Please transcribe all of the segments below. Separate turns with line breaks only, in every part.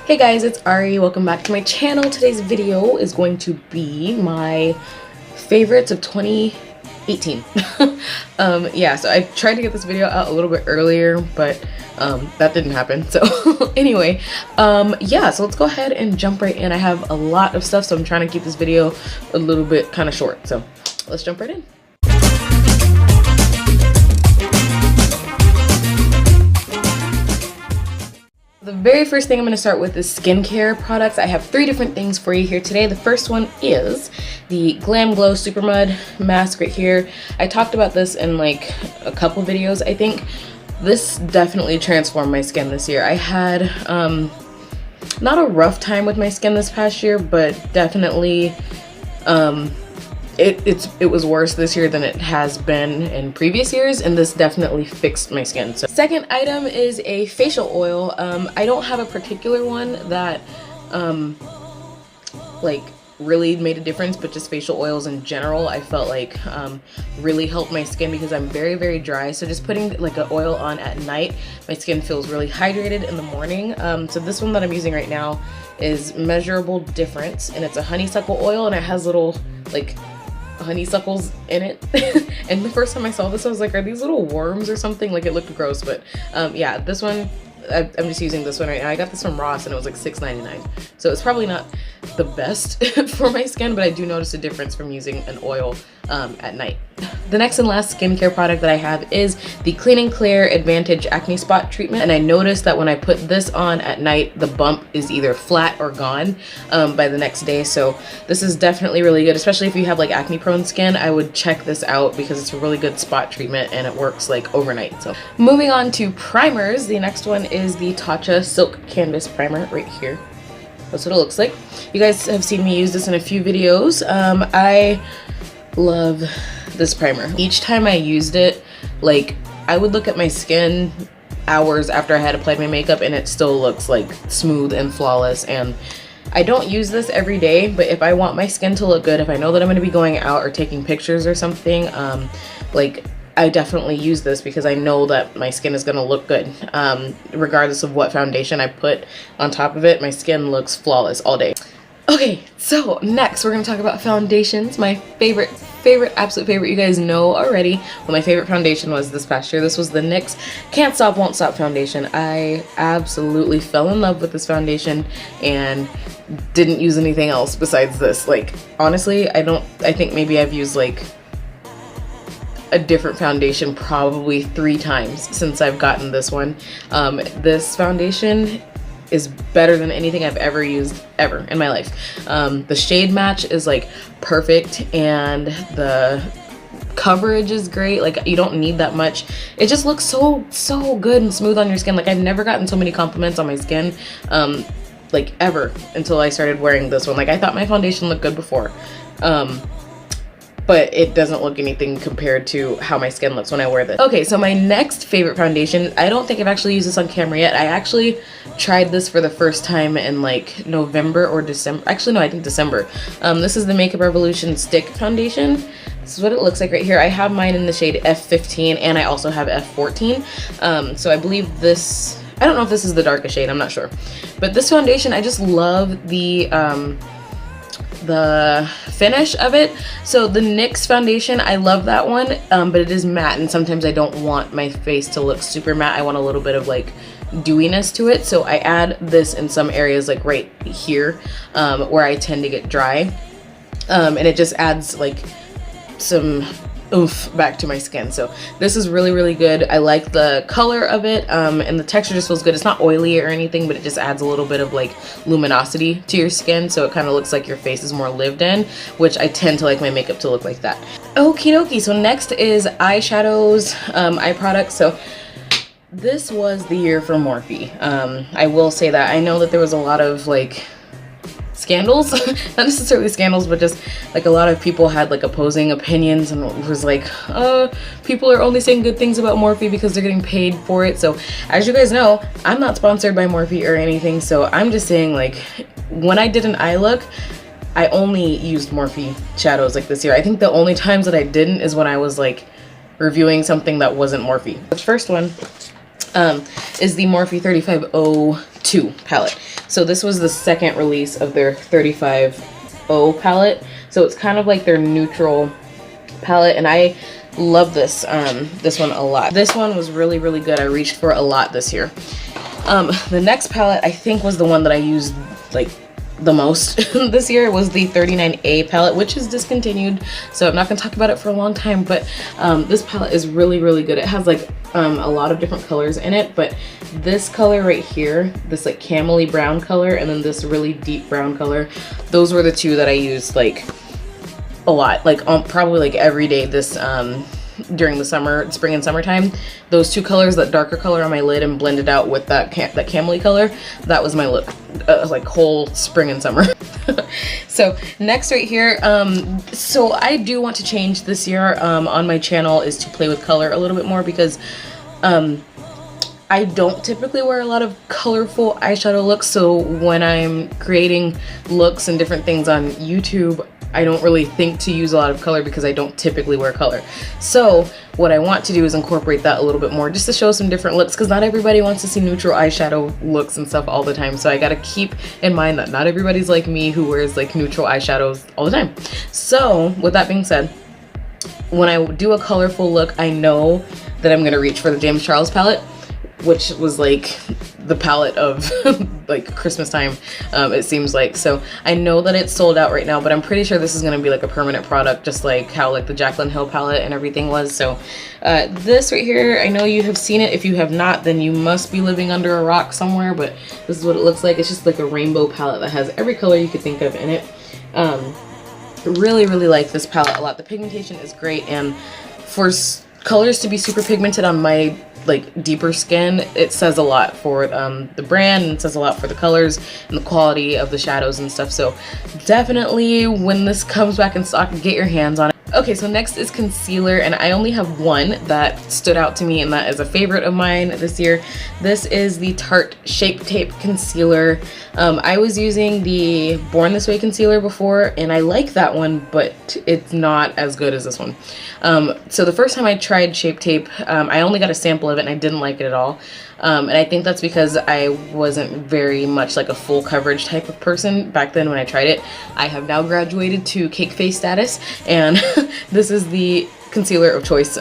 Hey guys, it's Ari. Welcome back to my channel. Today's video is going to be my favorites of 2018. Yeah, so I tried to get this video out a little bit earlier, but that didn't happen. So anyway, yeah, so let's go ahead and jump right in. I have a lot of stuff, so I'm trying to keep this video a little bit kind of short. So let's jump right in. The very first thing I'm going to start with is skincare products. I have 3 different things for you here today. The first one is the Glam Glow Super Mud mask right here. I talked about this in like a couple videos, I think. This definitely transformed my skin this year. I had not a rough time with my skin this past year, but definitely it was worse this year than it has been in previous years, and this definitely fixed my skin. So second item is a facial oil. I don't have a particular one that like really made a difference, but just facial oils in general I felt like really helped my skin because I'm very dry. So just putting like an oil on at night, my skin feels really hydrated in the morning. So this one that I'm using right now is Measurable Difference, and it's a honeysuckle oil, and it has little like honeysuckles in it. And the first time I saw this I was like, are these little worms or something? Like, it looked gross, but yeah, this one I'm just using this one right now. I got this from Ross and it was like $6.99, so it's probably not the best for my skin, but I do notice a difference from using an oil at night. The next and last skincare product that I have is the Clean and Clear Advantage Acne Spot Treatment, and I noticed that when I put this on at night, the bump is either flat or gone by the next day. So this is definitely really good, especially if you have like acne prone skin. I would check this out because it's a really good spot treatment and it works like overnight. So moving on to primers, the next one is the Tatcha Silk Canvas Primer right here. That's what it looks like. You guys have seen me use this in a few videos. I love this primer. Each time I used it, like, I would look at my skin hours after I had applied my makeup and it still looks like smooth and flawless. And I don't use this every day, but if I want my skin to look good, if I know that I'm going to be going out or taking pictures or something, like, I definitely use this because I know that my skin is going to look good. Regardless of what foundation I put on top of it, my skin looks flawless all day. Okay, so next we're going to talk about foundations. My favorite, absolute favorite. You guys know already what my favorite foundation was this past year. This was the NYX Can't Stop Won't Stop foundation. I absolutely fell in love with this foundation and didn't use anything else besides this. Like, honestly, I think maybe I've used like a different foundation probably 3 times since I've gotten this one. This foundation is better than anything I've ever used ever in my life. The shade match is like perfect and the coverage is great. Like, you don't need that much. It just looks so good and smooth on your skin. Like, I've never gotten so many compliments on my skin like ever until I started wearing this one. Like, I thought my foundation looked good before, but it doesn't look anything compared to how my skin looks when I wear this. Okay, so my next favorite foundation, I don't think I've actually used this on camera yet. I actually tried this for the first time in like November or December. Actually, no, I think December. This is the Makeup Revolution Stick Foundation. This is what it looks like right here. I have mine in the shade F15 and I also have F14. So I believe this, I don't know if this is the darkest shade, I'm not sure. But this foundation, I just love the finish of it. So the NYX foundation, I love that one, but it is matte, and sometimes I don't want my face to look super matte. I want a little bit of like dewiness to it, so I add this in some areas like right here where I tend to get dry, and it just adds like some oomph back to my skin. So this is really good. I like the color of it, and the texture just feels good. It's not oily or anything, but it just adds a little bit of like luminosity to your skin, so it kind of looks like your face is more lived in, which I tend to like my makeup to look like that. Okie dokie, so next is eyeshadows, eye products. So this was the year for Morphe. I will say that. I know that there was a lot of like scandals, not necessarily scandals, but just like a lot of people had like opposing opinions and was like, people are only saying good things about Morphe because they're getting paid for it. So as you guys know, I'm not sponsored by Morphe or anything, so I'm just saying, like, when I did an eye look, I only used Morphe shadows like this year. I think the only times that I didn't is when I was like reviewing something that wasn't Morphe. The first one is the Morphe 3502 palette. So this was the second release of their 35O palette. So it's kind of like their neutral palette, and I love this this one a lot. This one was really, really good. I reached for a lot this year. The next palette I think was the one that I used like the most this year was the 39A palette, which is discontinued, so I'm not gonna talk about it for a long time, but this palette is really, really good. It has like a lot of different colors in it, but this color right here, this like camely brown color, and then this really deep brown color, those were the two that I used like a lot, like probably like every day this during the spring and summertime. Those two colors, that darker color on my lid and blended out with that camely color, that was my look like whole spring and summer. So next right here, so I do want to change this year on my channel is to play with color a little bit more, because I don't typically wear a lot of colorful eyeshadow looks, so when I'm creating looks and different things on YouTube, I don't really think to use a lot of color because I don't typically wear color. So what I want to do is incorporate that a little bit more, just to show some different looks, because not everybody wants to see neutral eyeshadow looks and stuff all the time. So I gotta keep in mind that not everybody's like me who wears like neutral eyeshadows all the time. So with that being said, when I do a colorful look, I know that I'm gonna reach for the James Charles palette, which was like the palette of like Christmas time, it seems like. So I know that it's sold out right now, but I'm pretty sure this is gonna be like a permanent product, just like how like the Jaclyn Hill palette and everything was. So this right here, I know you have seen it. If you have not, then you must be living under a rock somewhere, but this is what it looks like. It's just like a rainbow palette that has every color you could think of in it. Really, really like this palette a lot. The pigmentation is great, and for colors to be super pigmented on my like deeper skin, it says a lot for the brand, and it says a lot for the colors and the quality of the shadows and stuff. So definitely when this comes back in stock, get your hands on it. Okay, so next is concealer, and I only have one that stood out to me, and that is a favorite of mine this year. This is the Tarte Shape Tape Concealer. I was using the Born This Way concealer before, and I like that one, but it's not as good as this one. So the first time I tried Shape Tape, I only got a sample of it, and I didn't like it at all. And I think that's because I wasn't very much like a full coverage type of person back then when I tried it. I have now graduated to cake face status, and this is the concealer of choice.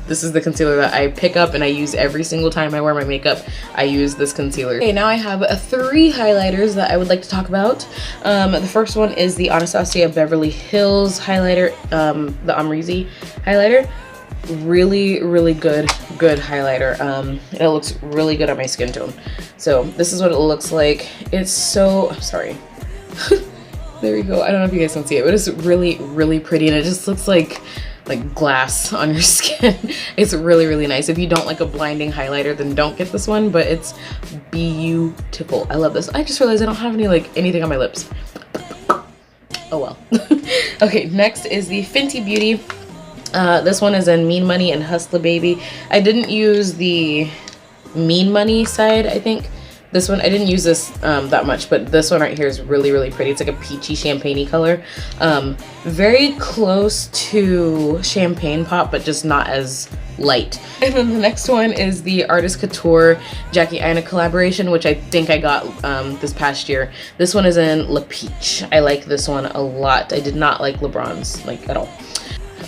This is the concealer that I pick up and I use every single time I wear my makeup. I use this concealer. Okay, now I have 3 highlighters that I would like to talk about. The first one is the Anastasia Beverly Hills highlighter, the Amrezy highlighter. Really, really good highlighter. It looks really good on my skin tone. So this is what it looks like. It's so, I'm sorry. There we go. I don't know if you guys can see it, but it's really, really pretty, and it just looks like glass on your skin. It's really, really nice. If you don't like a blinding highlighter, then don't get this one, but it's beautiful. I love this. I just realized I don't have anything on my lips. Oh well. Okay, next is the Fenty Beauty. This one is in Mean Money and Hustler Baby. I didn't use the Mean Money side, I think. This one, I didn't use this that much, but this one right here is really, really pretty. It's like a peachy champagne-y color. Very close to Champagne Pop, but just not as light. And then the next one is the Artist Couture Jackie Aina collaboration, which I think I got this past year. This one is in La Peach. I like this one a lot. I did not like LeBron's, at all.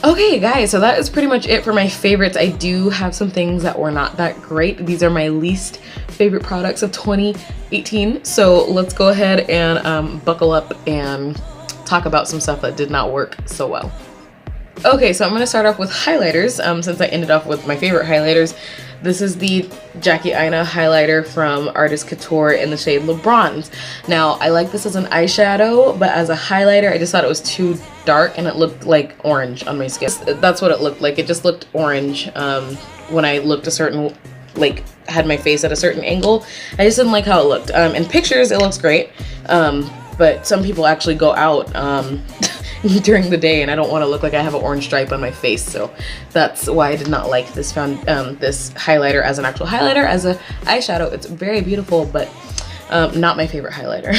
Okay guys, so that is pretty much it for my favorites. I do have some things that were not that great. These are my least favorite products of 2018. So let's go ahead and buckle up and talk about some stuff that did not work so well. Okay, so I'm gonna start off with highlighters, since I ended off with my favorite highlighters. This is the Jackie Aina highlighter from Artist Couture in the shade Le Bronze. Now, I like this as an eyeshadow, but as a highlighter, I just thought it was too dark and it looked like orange on my skin. That's what it looked like. It just looked orange when I looked a certain, had my face at a certain angle. I just didn't like how it looked. In pictures, it looks great, but some people actually go out during the day, and I don't want to look like I have an orange stripe on my face, so that's why I did not like this this highlighter as an actual highlighter. As a eyeshadow, it's very beautiful, but not my favorite highlighter.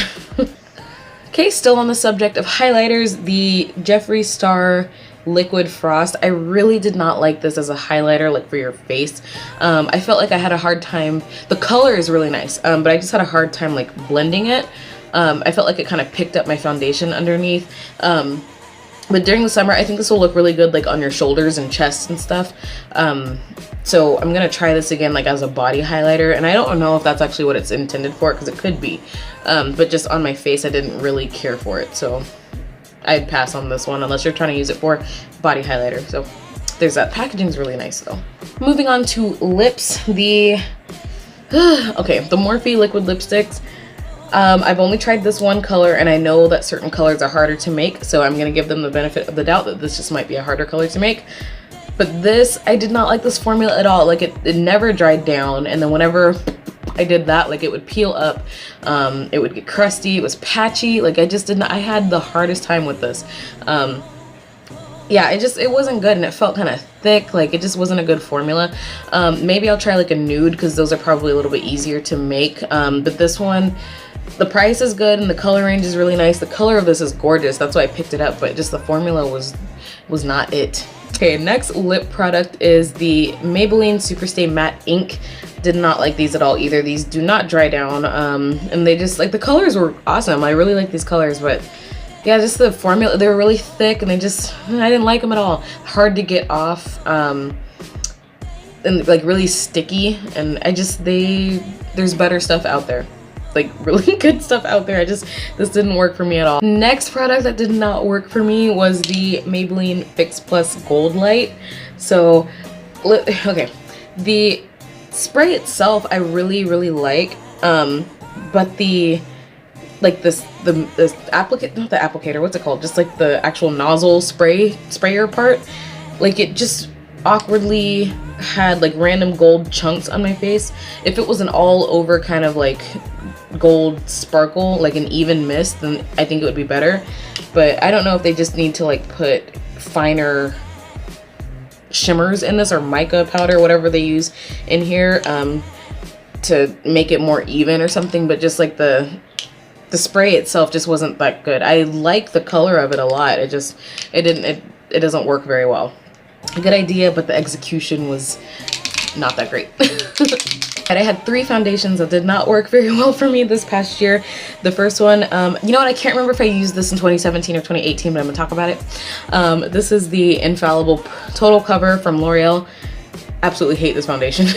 Okay, still on the subject of highlighters, the Jeffree Star Liquid Frost. I really did not like this as a highlighter, like for your face. I felt like I had a hard time. The color is really nice, but I just had a hard time like blending it. I felt like it kind of picked up my foundation underneath. But during the summer, I think this will look really good like on your shoulders and chest and stuff. So I'm gonna try this again like as a body highlighter, and I don't know if that's actually what it's intended for, because it could be. But just on my face, I didn't really care for it, so I'd pass on this one unless you're trying to use it for body highlighter. So there's that. Packaging's really nice though. Moving on to lips, the okay, the Morphe liquid lipsticks. I've only tried this one color, and I know that certain colors are harder to make, so I'm gonna give them the benefit of the doubt that this just might be a harder color to make. But this, I did not like this formula at all. Like it never dried down, and then whenever I did that, like it would peel up, it would get crusty, it was patchy. Like I just didn't, I had the hardest time with this. Yeah, it wasn't good, and it felt kind of thick. Like it just wasn't a good formula. Maybe I'll try like a nude, because those are probably a little bit easier to make. But this one, the price is good and the color range is really nice. The color of this is gorgeous, that's why I picked it up, but just the formula was not it. Okay, next lip product is the Maybelline Superstay Matte Ink. Did not like these at all either. These do not dry down, and they just, like, the colors were awesome. I really like these colors, but yeah, just the formula, they were really thick, and I didn't like them at all. Hard to get off, and like really sticky, and there's better stuff out there. Like really good stuff out there. This didn't work for me at all. Next product that did not work for me was the Maybelline Fix Plus Gold Light. So, okay, the spray itself I really like, but the applicant, not the applicator, what's it called? Just like the actual nozzle sprayer part, like it just awkwardly had like random gold chunks on my face. If it was an all over kind of like gold sparkle, like an even mist, then I think it would be better. But I don't know if they just need to like put finer shimmers in this, or mica powder, whatever they use in here, to make it more even or something. But just like the spray itself just wasn't that good. I like the color of it a lot. It doesn't work very well. A good idea, but the execution was not that great. And I had 3 foundations that did not work very well for me this past year. The first one, you know what, I can't remember if I used this in 2017 or 2018, but I'm gonna talk about it. This is the Infallible Total Cover from L'Oreal. Absolutely hate this foundation.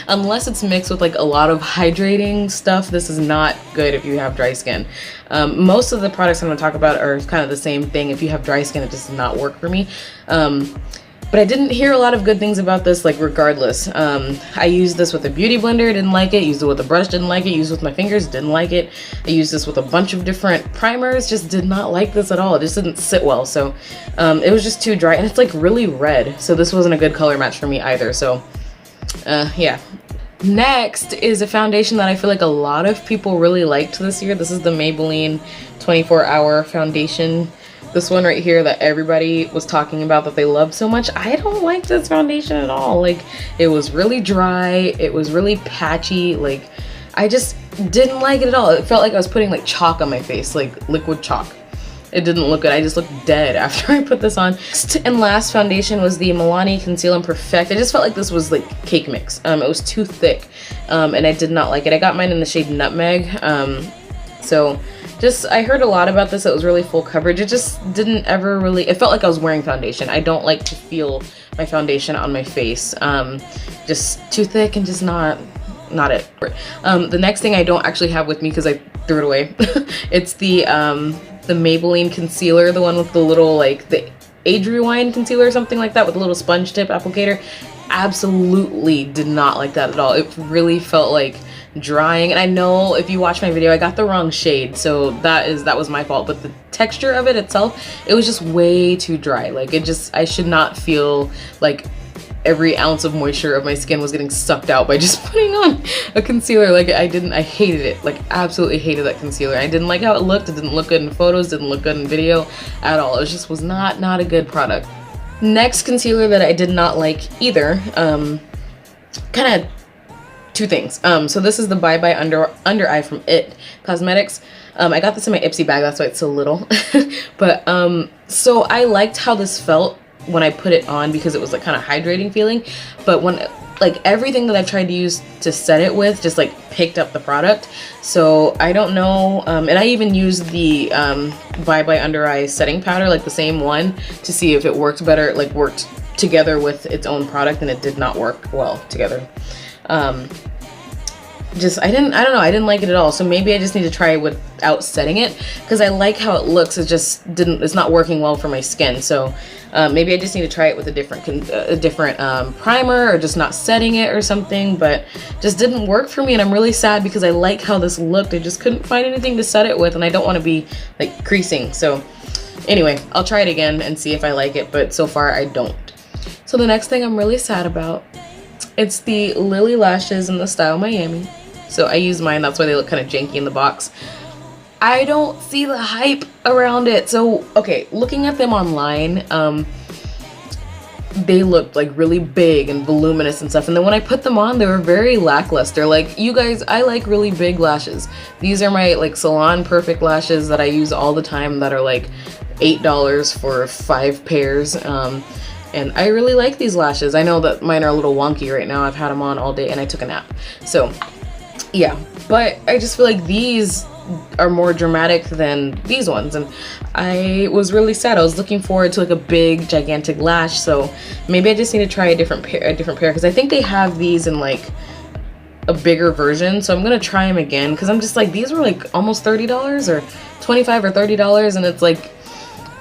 Unless it's mixed with like a lot of hydrating stuff, this is not good if you have dry skin. Most of the products I'm gonna talk about are kind of the same thing. If you have dry skin, it just does not work for me. But I didn't hear a lot of good things about this, like regardless. I used this with a beauty blender, didn't like it. Used it with a brush, didn't like it. Used it with my fingers, didn't like it. I used this with a bunch of different primers, just did not like this at all. It just didn't sit well. So it was just too dry, and it's like really red. So this wasn't a good color match for me either. So yeah. Next is a foundation that I feel like a lot of people really liked this year. This is the Maybelline 24-Hour Foundation. This one right here that everybody was talking about that they loved so much. I don't like this foundation at all. Like, it was really dry. It was really patchy. Like, I just didn't like it at all. It felt like I was putting like chalk on my face, like liquid chalk. It didn't look good. I just looked dead after I put this on. Next and last foundation was the Milani Conceal and Perfect. I just felt like this was like cake mix. It was too thick, and I did not like it. I got mine in the shade Nutmeg. So just, I heard a lot about this. It was really full coverage. It just didn't ever really, it felt like I was wearing foundation. I don't like to feel my foundation on my face. Just too thick and just not it. The next thing I don't actually have with me because I threw it away. It's the Maybelline concealer, the one with the little, like the Age Rewind concealer or something like that, with a little sponge tip applicator. Absolutely did not like that at all. It really felt like drying, and I know if you watch my video I got the wrong shade, so that was my fault. But the texture of it itself, it was just way too dry. Like, it just, I should not feel like every ounce of moisture of my skin was getting sucked out by just putting on a concealer. Like, I hated it. Like, absolutely hated that concealer. I didn't like how it looked. It didn't look good in photos, didn't look good in video at all. It just was not a good product. Next concealer that I did not like either, kind of two things. So this is the Bye Bye Under Eye from IT Cosmetics. I got this in my Ipsy bag, that's why it's so little. But so I liked how this felt when I put it on because it was like kind of hydrating feeling, but when like everything that I've tried to use to set it with just like picked up the product. So I don't know, and I even used the Bye Bye Under Eye setting powder, like the same one, to see if it worked better, like worked together with its own product, and it did not work well together. I don't know, I didn't like it at all. So maybe I just need to try it without setting it, because I like how it looks. It just it's not working well for my skin. So maybe I just need to try it with a different primer, or just not setting it or something. But just didn't work for me, and I'm really sad because I like how this looked. I just couldn't find anything to set it with, and I don't want to be like creasing. So anyway, I'll try it again and see if I like it, but so far I don't. So the next thing I'm really sad about, it's the Lily lashes in the style Miami. So I use mine, that's why they look kind of janky in the box. I don't see the hype around it. So, okay, looking at them online, they looked like really big and voluminous and stuff. And then when I put them on, they were very lackluster. Like, you guys, I like really big lashes. These are my like Salon Perfect lashes that I use all the time that are like $8 for 5 pairs. And I really like these lashes. I know that mine are a little wonky right now. I've had them on all day and I took a nap. So yeah, but I just feel like these are more dramatic than these ones, and I was really sad. I was looking forward to like a big gigantic lash, so maybe I just need to try a different pair, because I think they have these in like a bigger version. So I'm gonna try them again, because I'm just like, these were like almost $30 or $25 or $30, and it's like,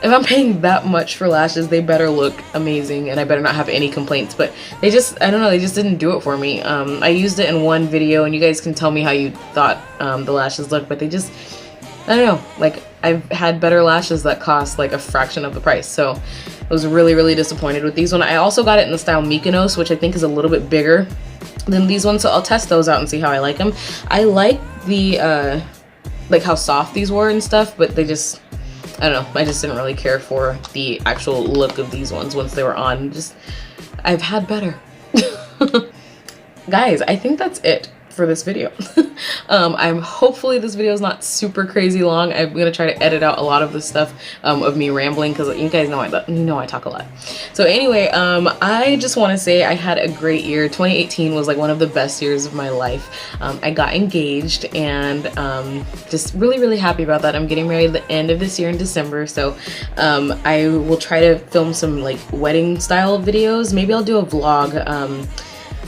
if I'm paying that much for lashes, they better look amazing, and I better not have any complaints. But they just, I don't know, they just didn't do it for me. I used it in one video, and you guys can tell me how you thought the lashes looked, but they just, I don't know, like I've had better lashes that cost like a fraction of the price. So I was really, really disappointed with these one. I also got it in the style Mykonos, which I think is a little bit bigger than these ones, so I'll test those out and see how I like them. I like the, like how soft these were and stuff, but they just, I don't know, I just didn't really care for the actual look of these ones once they were on. Just, I've had better. Guys, I think that's it for this video. Hopefully this video is not super crazy long. I'm gonna try to edit out a lot of the stuff of me rambling, because you guys know I talk a lot. So anyway, I just want to say I had a great year. 2018 was like one of the best years of my life. I got engaged, and just really, really happy about that. I'm getting married at the end of this year in December, so I will try to film some like wedding style videos. Maybe I'll do a vlog.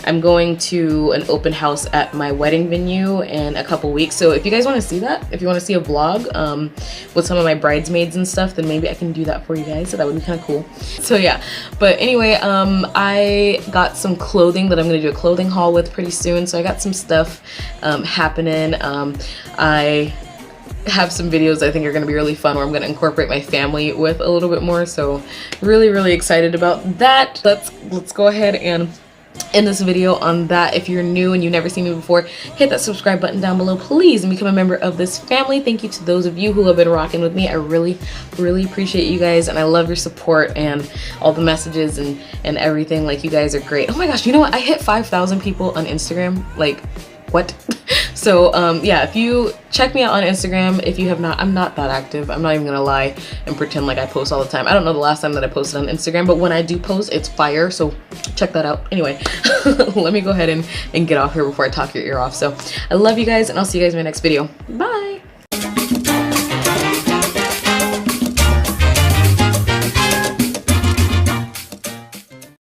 I'm going to an open house at my wedding venue in a couple weeks. So if you guys want to see that, if you want to see a vlog with some of my bridesmaids and stuff, then maybe I can do that for you guys. So that would be kind of cool. So yeah, but anyway, I got some clothing that I'm going to do a clothing haul with pretty soon. So I got some stuff happening. I have some videos I think are going to be really fun, where I'm going to incorporate my family with a little bit more. So really, really excited about that. Let's go ahead and end this video on that. If you're new and you've never seen me before, hit that subscribe button down below, please, and become a member of this family. Thank you to those of you who have been rocking with me. I really, really appreciate you guys, and I love your support and all the messages and everything. Like, you guys are great. Oh my gosh, you know what? I hit 5,000 people on Instagram. Like, what? So yeah, if you check me out on Instagram, if you have not, I'm not that active. I'm not even gonna lie and pretend like I post all the time. I don't know the last time that I posted on Instagram, but when I do post, it's fire, so check that out. Anyway, let me go ahead and get off here before I talk your ear off. So I love you guys, and I'll see you guys in my next video. Bye.